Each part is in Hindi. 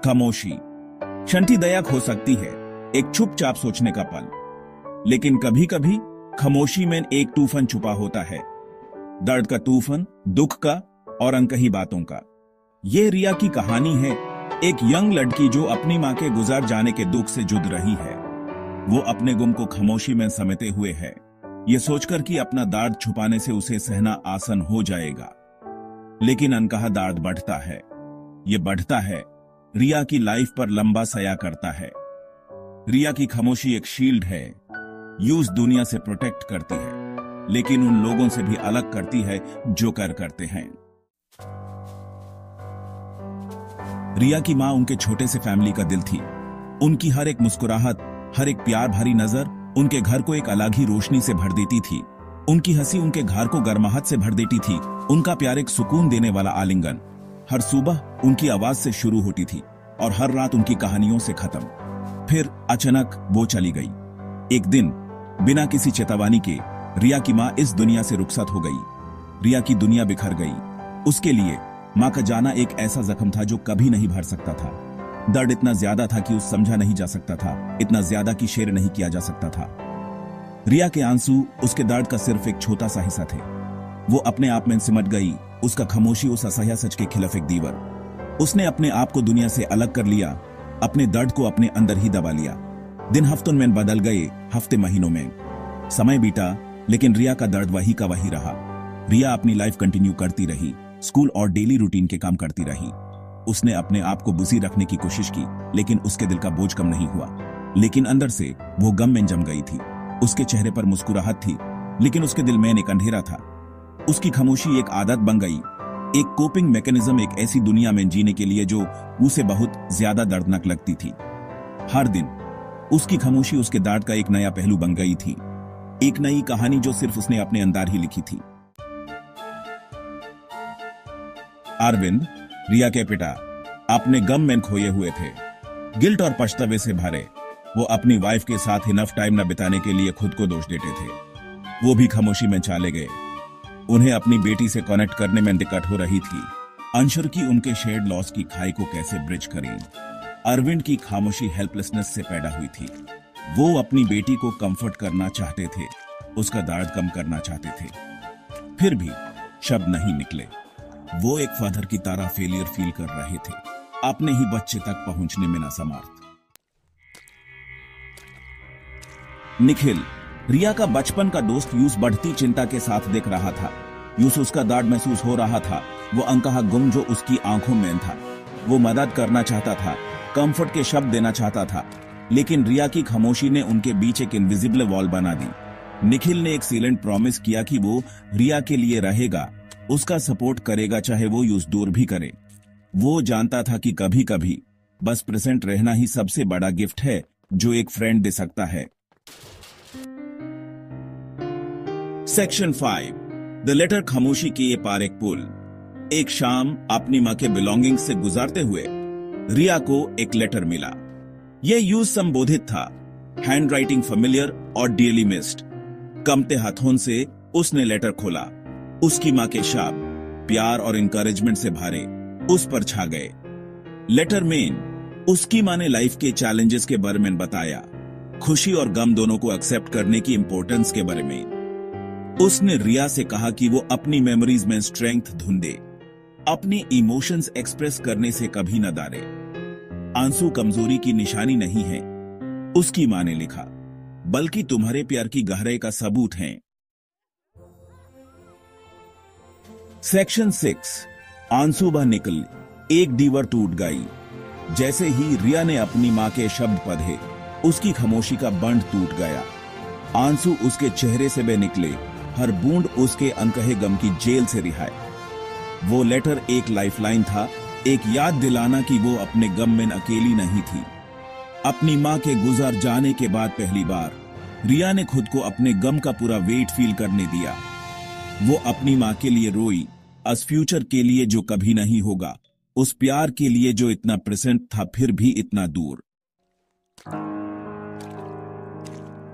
खामोशी शंतिदायक हो सकती है, एक चुपचाप सोचने का पल, लेकिन कभी कभी खामोशी में एक तूफान छुपा होता है, दर्द का तूफान, दुख का और अनकही बातों का। ये रिया की कहानी है, एक यंग लड़की जो अपनी मां के गुजर जाने के दुख से जूझ रही है। वो अपने गुम को खामोशी में समेटे हुए है, ये सोचकर कि अपना दर्द छुपाने से उसे सहना आसान हो जाएगा। लेकिन अनकहा दर्द बढ़ता है, ये बढ़ता है, रिया की लाइफ पर लंबा साया करता है। रिया की खामोशी एक शील्ड है, यूज दुनिया से प्रोटेक्ट करती है, लेकिन उन लोगों से भी अलग करती है जो करते हैं। रिया की मां उनके छोटे से फैमिली का दिल थी। उनकी हर एक मुस्कुराहट, हर एक प्यार भरी नजर उनके घर को एक अलग ही रोशनी से भर देती थी। उनकी हंसी उनके घर को गर्माहट से भर देती थी। उनका प्यार एक सुकून देने वाला आलिंगन। हर सुबह उनकी आवाज से शुरू होती थी और हर रात उनकी कहानियों से खत्म। फिर अचानक वो चली गई। एक दिन बिना किसी चेतावनी के रिया की मां इस दुनिया से रुखसत हो गई। रिया की दुनिया बिखर गई। उसके लिए मां का जाना एक ऐसा जख्म था जो कभी नहीं भर सकता था। दर्द इतना ज्यादा था कि उस समझा नहीं जा सकता था, इतना ज्यादा कि शेयर नहीं किया जा सकता था। रिया के आंसू उसके दर्द का सिर्फ एक छोटा सा हिस्सा थे। वो अपने आप में सिमट गई। उसका खामोशी उस असह्य सच के खिलाफ एक दीवार। उसने अपने आप को दुनिया से अलग कर लिया, अपने दर्द को अपने अंदर ही दबा लिया। दिन हफ्तों में बदल गए, हफ्ते महीनों में। समय बीता, लेकिन रिया का दर्द वही का वही रहा। रिया अपनी लाइफ कंटिन्यू करती रही, स्कूल और डेली रूटीन के काम करती रही। उसने अपने आप को बिजी रखने की कोशिश की, लेकिन उसके दिल का बोझ कम नहीं हुआ। लेकिन अंदर से वो गम में जम गई थी। उसके चेहरे पर मुस्कुराहट थी, लेकिन उसके दिल में एक अंधेरा था। उसकी खामोशी एक आदत बन गई, एक कोपिंग मैकेनिज्म, एक ऐसी दुनिया में जीने के लिए जो उसे बहुत ज्यादा दर्दनाक लगती थी। हर दिन उसकी खामोशी उसके दर्द का एक नया पहलू बन गई थी, एक नई कहानी जो सिर्फ उसने अपने अंदर ही लिखी थी। अरविंद, रिया के पिता, अपने गम में खोए हुए थे, गिल्ट और पछतावे से भरे। वो अपनी वाइफ के साथ इनफ टाइम न बिताने के लिए खुद को दोष देते थे। वो भी खामोशी में चले गए। उन्हें अपनी बेटी से कनेक्ट करने में दिक्कत हो रही थी। अंशुर की उनके शेयर्ड लॉस की खाई को कैसे ब्रिज करें। अरविंद की खामोशी हेल्पलेसनेस से पैदा हुई थी। वो अपनी बेटी को कंफर्ट करना चाहते थे, उसका दर्द कम करना चाहते थे, फिर भी शब्द नहीं निकले। वो एक फादर की तरह फेलियर फील कर रहे थे, अपने ही बच्चे तक पहुंचने में असमर्थ। निखिल, रिया का बचपन का दोस्त, यूस बढ़ती चिंता के साथ देख रहा था। यूस उसका दर्द महसूस हो रहा था, वो अनकहा गुम जो उसकी आंखों में था। वो मदद करना चाहता था, कंफर्ट के शब्द देना चाहता था, लेकिन रिया की खामोशी ने उनके बीच एक इनविजिबल वॉल बना दी। निखिल ने एक साइलेंट प्रॉमिस किया कि वो रिया के लिए रहेगा, उसका सपोर्ट करेगा, चाहे वो यूस दूर भी करे। वो जानता था कि कभी कभी बस प्रेजेंट रहना ही सबसे बड़ा गिफ्ट है जो एक फ्रेंड दे सकता है। Section 5, the letter. खामोशी के ये पार एक पुल। एक शाम अपनी मां के बिलोंगिंग से गुजरते हुए रिया को एक लेटर मिला। यह यूज संबोधित था, हैंड राइटिंग फेमिलियर और डियरली मिस्ड। कमते हाथों से उसने लेटर खोला। उसकी मां के शब्द प्यार और इंकरेजमेंट से भरे उस पर छा गए। लेटर में उसकी मां ने लाइफ के चैलेंजेस के बारे में बताया, खुशी और गम दोनों को एक्सेप्ट करने की इंपॉर्टेंस के बारे में। उसने रिया से कहा कि वो अपनी मेमोरीज में स्ट्रेंथ ढूंढे, अपनी इमोशंस एक्सप्रेस करने से कभी न डरे। आंसू कमजोरी की निशानी नहीं है, उसकी मां ने लिखा, बल्कि तुम्हारे प्यार की गहराई का सबूत है। सेक्शन 6, आंसू बह निकल, एक दीवार टूट गई। जैसे ही रिया ने अपनी मां के शब्द पढ़े, उसकी खामोशी का बंध टूट गया। आंसू उसके चेहरे से बह निकले, हर बूंद उसके अनकहे गम की जेल से रिहाई। वो लेटर एक लाइफलाइन था, एक याद दिलाना कि वो अपने गम में अकेली नहीं थी। अपनी मां के गुजर जाने के बाद पहली बार रिया ने खुद को अपने गम का पूरा वेट फील करने दिया। वो अपनी मां के लिए रोई, उस फ्यूचर के लिए जो कभी नहीं होगा, उस प्यार के लिए जो इतना प्रेजेंट था फिर भी इतना दूर।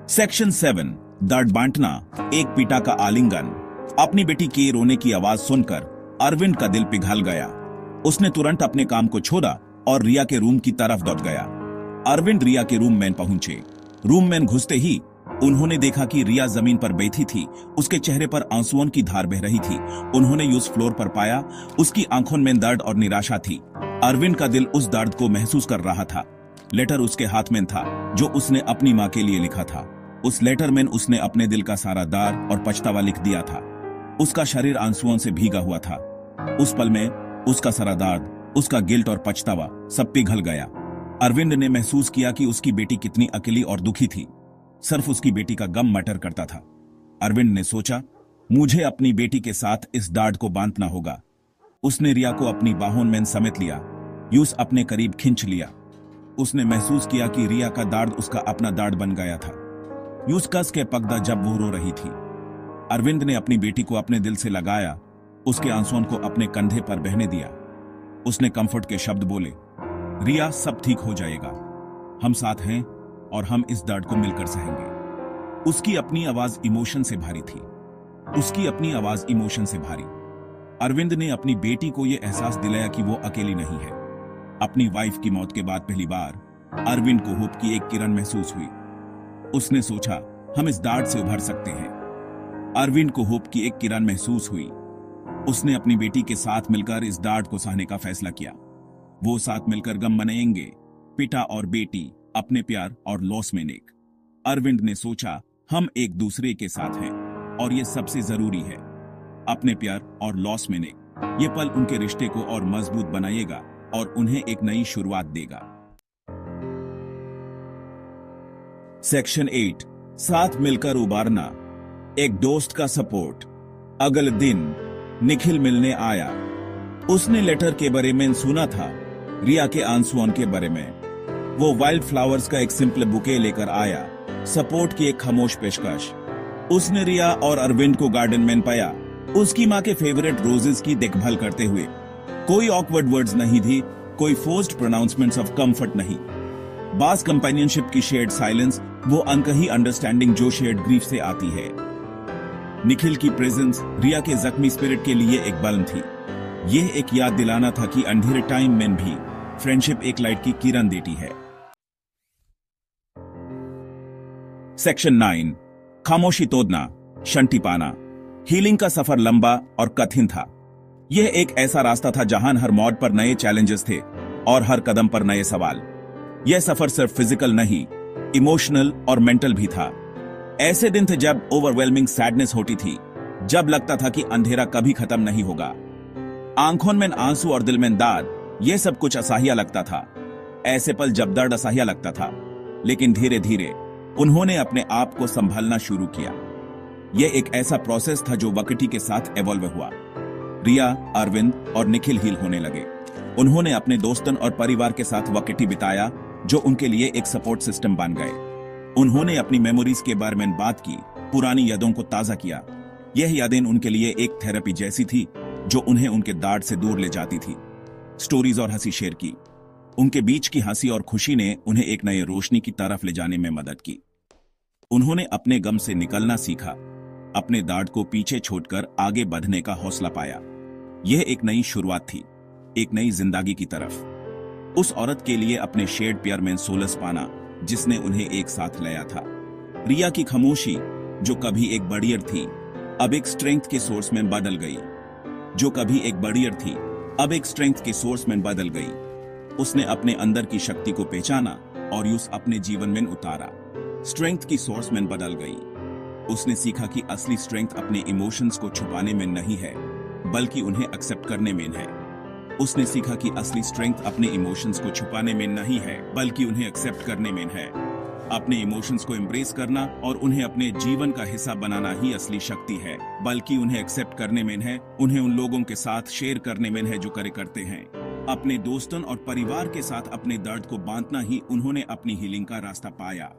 सेक्शन 7, दर्द बांटना, एक पिता का आलिंगन। अपनी बेटी के रोने की आवाज सुनकर अरविंद का दिल पिघल गया। उसने तुरंत अपने काम को छोड़ा और रिया के रूम की तरफ दौड़ गया। अरविंद रिया के रूम में पहुंचे। रूम में घुसते ही उन्होंने देखा कि रिया जमीन पर बैठी थी। उसके चेहरे पर आंसुओं की धार बह रही थी। उन्होंने उस फ्लोर पर पाया। उसकी आंखों में दर्द और निराशा थी। अरविंद का दिल उस दर्द को महसूस कर रहा था। लेटर उसके हाथ में था जो उसने अपनी मां के लिए लिखा था। उस लेटर में उसने अपने दिल का सारा दर्द और पछतावा लिख दिया था। उसका शरीर आंसुओं से भीगा हुआ था। उस पल में उसका सारा दर्द, उसका गिल्ट और पछतावा सब पिघल गया। अरविंद ने महसूस किया कि उसकी बेटी कितनी अकेली और दुखी थी। सिर्फ उसकी बेटी का गम मैटर करता था। अरविंद ने सोचा, मुझे अपनी बेटी के साथ इस दर्द को बांटना होगा। उसने रिया को अपनी बाहों में समेट लिया, यूस अपने करीब खींच लिया। उसने महसूस किया कि रिया का दर्द उसका अपना दर्द बन गया था। यूस कस के पकड़ा जब वो रो रही थी। अरविंद ने अपनी बेटी को अपने दिल से लगाया, उसके आंसुओं को अपने कंधे पर बहने दिया। उसने कंफर्ट के शब्द बोले, रिया, सब ठीक हो जाएगा, हम साथ हैं और हम इस दर्द को मिलकर सहेंगे। उसकी अपनी आवाज इमोशन से भारी थी। उसकी अपनी आवाज इमोशन से भारी। अरविंद ने अपनी बेटी को यह एहसास दिलाया कि वो अकेली नहीं है। अपनी वाइफ की मौत के बाद पहली बार अरविंद को होप की एक किरण महसूस हुई। उसने सोचा, हम इस दर्द से उभर सकते हैं। अरविंद को होप की एक किरण महसूस हुई। उसने अपनी बेटी के साथ मिलकर इस दर्द को सहने का फैसला किया। वो साथ मिलकर गम मनाएंगे, पिता और बेटी, अपने प्यार और लॉस में नेक। अरविंद ने सोचा, हम एक दूसरे के साथ हैं और ये सबसे जरूरी है। अपने प्यार और लॉस में नेक ये पल उनके रिश्ते को और मजबूत बनाएगा और उन्हें एक नई शुरुआत देगा। सेक्शन 8, साथ मिलकर उबारना, एक दोस्त का सपोर्ट। अगले दिन निखिल मिलने आया। उसने लेटर के बारे में सुना था, रिया के आंसुओं के बारे में। वो वाइल्ड फ्लावर्स का एक सिंपल बुके लेकर आया, सपोर्ट की एक खामोश पेशकश। उसने रिया और अरविंद को गार्डन में पाया, उसकी मां के फेवरेट रोजेस की देखभाल करते हुए। कोई ऑकवर्ड वर्ड्स नहीं थी, कोई फोर्स्ड प्रोनाउंसमेंट्स ऑफ कंफर्ट नहीं। बास कंपेनियनशिप की शेयर्ड साइलेंस, वो अनकही अंडरस्टैंडिंग जो शेयर्ड ग्रीफ से आती है। निखिल की प्रेजेंस रिया के जख्मी स्पिरिट के लिए एक बल्ब थी। यह एक याद दिलाना था कि अंधेरे टाइम में भी फ्रेंडशिप एक लाइट की किरण देती है। सेक्शन 9, खामोशी तोड़ना, शांति पाना। हीलिंग का सफर लंबा और कठिन था। यह एक ऐसा रास्ता था जहां हर मोड़ पर नए चैलेंजेस थे और हर कदम पर नए सवाल। यह सफर सिर्फ फिजिकल नहीं, इमोशनल और मेंटल भी था। ऐसे दिन थे जब ओवरवेलमिंग सैडनेस होती थी, जब लगता था कि अंधेरा कभी खत्म नहीं होगा। आंखों में आंसू और दिल में दर्द, यह सब कुछ असह्य लगता था। ऐसे पल जब दर्द असह्य लगता था, लेकिन धीरे धीरे उन्होंने अपने आप को संभालना शुरू किया। यह एक ऐसा प्रोसेस था जो वक्त के साथ एवॉल्व हुआ। रिया, अरविंद और निखिल हील होने लगे। उन्होंने अपने दोस्तों और परिवार के साथ वक्त बिताया जो उनके लिए एक सपोर्ट सिस्टम बन गए। उन्होंने अपनी मेमोरीज के बारे में बात की, पुरानी यादों को ताजा किया। यह यादें उनके लिए एक थेरेपी जैसी थी जो उन्हें उनके दर्द से दूर ले जाती थी। स्टोरीज और हंसी शेयर की। उनके बीच की हंसी और खुशी ने उन्हें एक नई रोशनी की तरफ ले जाने में मदद की। उन्होंने अपने गम से निकलना सीखा, अपने दर्द को पीछे छोड़कर आगे बढ़ने का हौसला पाया। यह एक नई शुरुआत थी, एक नई जिंदगी की तरफ। उस औरत के लिए अपने शेड प्यार में सोलस पाना जिसने उन्हें एक साथ लाया था। रिया की खामोशी जो कभी एक बैरियर थी, अब एक स्ट्रेंथ के सोर्स में बदल गई। जो कभी एक बैरियर थी, अब एक स्ट्रेंथ के सोर्स में बदल गई। उसने अपने अंदर की शक्ति को पहचाना और उस अपने जीवन में उतारा। स्ट्रेंथ की सोर्स में बदल गई। उसने सीखा कि असली स्ट्रेंथ अपने इमोशंस को छुपाने में नहीं है, बल्कि उन्हें एक्सेप्ट करने में है। उसने सीखा कि असली स्ट्रेंथ अपने इमोशंस को छुपाने में नहीं है, बल्कि उन्हें एक्सेप्ट करने में है। अपने इमोशंस को एम्ब्रेस करना और उन्हें अपने जीवन का हिस्सा बनाना ही असली शक्ति है, बल्कि उन्हें एक्सेप्ट करने में है, उन्हें उन लोगों के साथ शेयर करने में है जो करते हैं। अपने दोस्तों और परिवार के साथ अपने दर्द को बांटना ही उन्होंने अपनी हीलिंग का रास्ता पाया।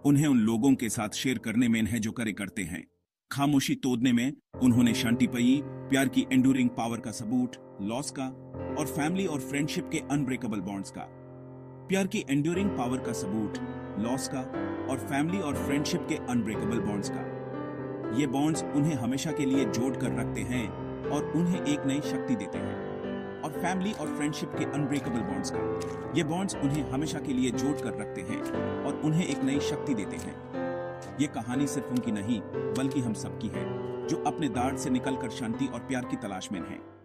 उन्हें उन लोगों के साथ शेयर करने में है जो करते हैं। खामोशी तोड़ने में उन्होंने शांति पाई, प्यार की एंड्यूरिंग पावर का सबूत, लॉस का और फैमिली और फ्रेंडशिप के अनब्रेकेबल बॉन्ड्स का। प्यार की एंड्यूरिंग पावर का सबूत, लॉस का और फैमिली और फ्रेंडशिप के अनब्रेकेबल बॉन्ड्स का। ये बॉन्ड्स उन्हें हमेशा के लिए जोड़ कर रखते हैं और उन्हें एक नई शक्ति देते हैं। और फैमिली और फ्रेंडशिप के अनब्रेकेबल बॉन्ड्स का। ये बॉन्ड्स उन्हें हमेशा के लिए जोड़ कर रखते हैं और उन्हें एक नई शक्ति देते हैं। ये कहानी सिर्फ उनकी नहीं, बल्कि हम सबकी है, जो अपने दार्द से निकलकर शांति और प्यार की तलाश में हैं।